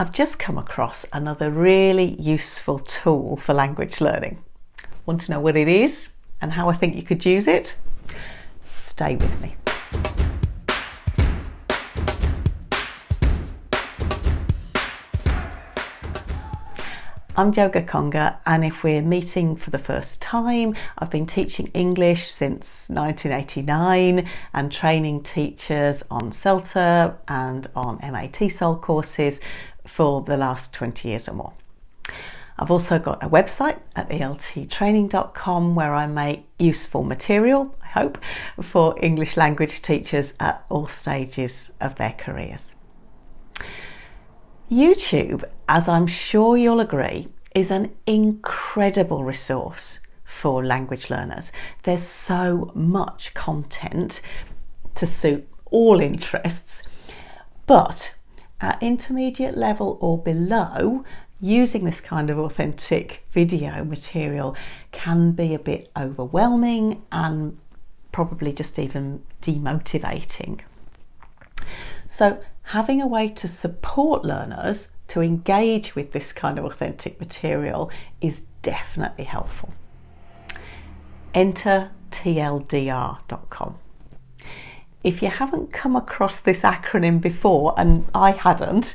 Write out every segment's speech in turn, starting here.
I've just come across another really useful tool for language learning. Want to know what it is and how I think you could use it? Stay with me. I'm Jo Gakonga, and if we're meeting for the first time, I've been teaching English since 1989 and training teachers on CELTA and on MAT TESOL courses for the last 20 years or more. I've also got a website at elttraining.com where I make useful material, I hope, for English language teachers at all stages of their careers. YouTube, as I'm sure you'll agree, is an incredible resource for language learners. There's so much content to suit all interests, but at intermediate level or below, using this kind of authentic video material can be a bit overwhelming and probably just even demotivating. So having a way to support learners to engage with this kind of authentic material is definitely helpful. Enter tldr.com. If you haven't come across this acronym before, and I hadn't,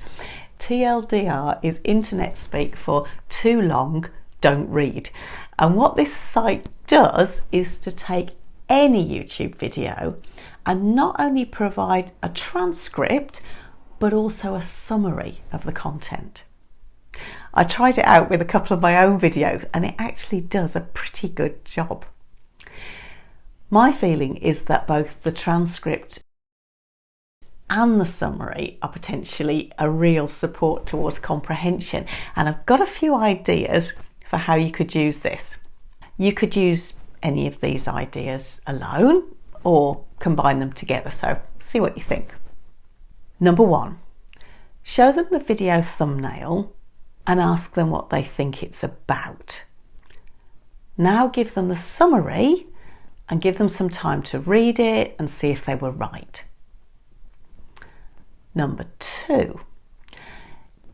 TLDR is internet speak for too long, don't read. And what this site does is to take any YouTube video and not only provide a transcript, but also a summary of the content. I tried it out with a couple of my own videos and it actually does a pretty good job. My feeling is that both the transcript and the summary are potentially a real support towards comprehension, and I've got a few ideas for how you could use this. You could use any of these ideas alone or combine them together, so see what you think. Number 1, show them the video thumbnail and ask them what they think it's about. Now give them the summary and give them some time to read it and see if they were right. Number 2,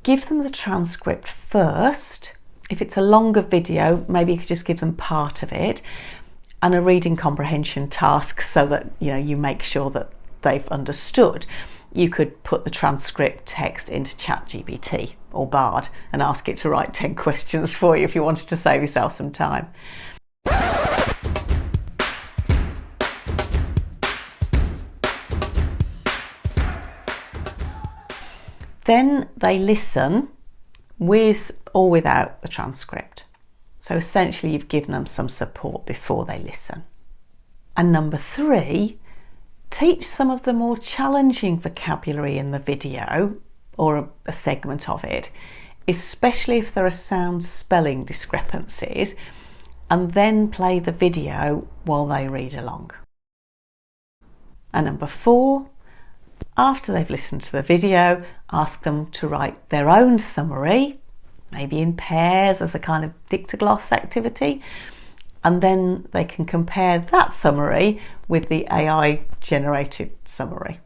give them the transcript first. If it's a longer video, maybe you could just give them part of it and a reading comprehension task so that you make sure that they've understood. You could put the transcript text into ChatGPT or Bard and ask it to write 10 questions for you if you wanted to save yourself some time. Then they listen with or without the transcript. So essentially you've given them some support before they listen. And number 3, teach some of the more challenging vocabulary in the video or a segment of it, especially if there are sound spelling discrepancies, and then play the video while they read along. And number 4, after they've listened to the video, ask them to write their own summary, maybe in pairs as a kind of dictogloss activity, and then they can compare that summary with the AI generated summary.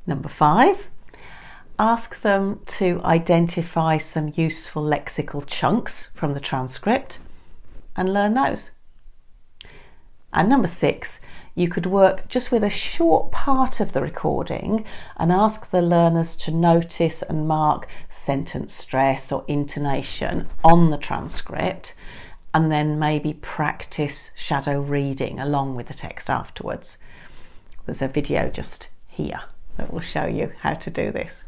Number 5, ask them to identify some useful lexical chunks from the transcript and learn those. And number 6, you could work just with a short part of the recording and ask the learners to notice and mark sentence stress or intonation on the transcript, and then maybe practice shadow reading along with the text afterwards. There's a video just here that will show you how to do this.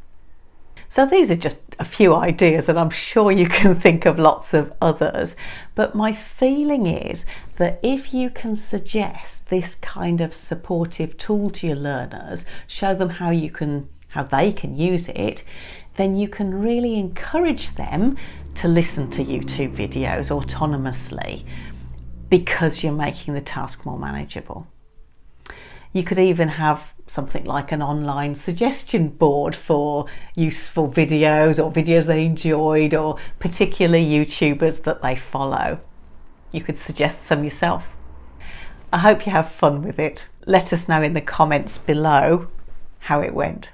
So these are just a few ideas, and I'm sure you can think of lots of others, but my feeling is that if you can suggest this kind of supportive tool to your learners, show them how they can use it, then you can really encourage them to listen to YouTube videos autonomously because you're making the task more manageable. You could even have something like an online suggestion board for useful videos or videos they enjoyed or particular YouTubers that they follow. You could suggest some yourself. I hope you have fun with it. Let us know in the comments below how it went.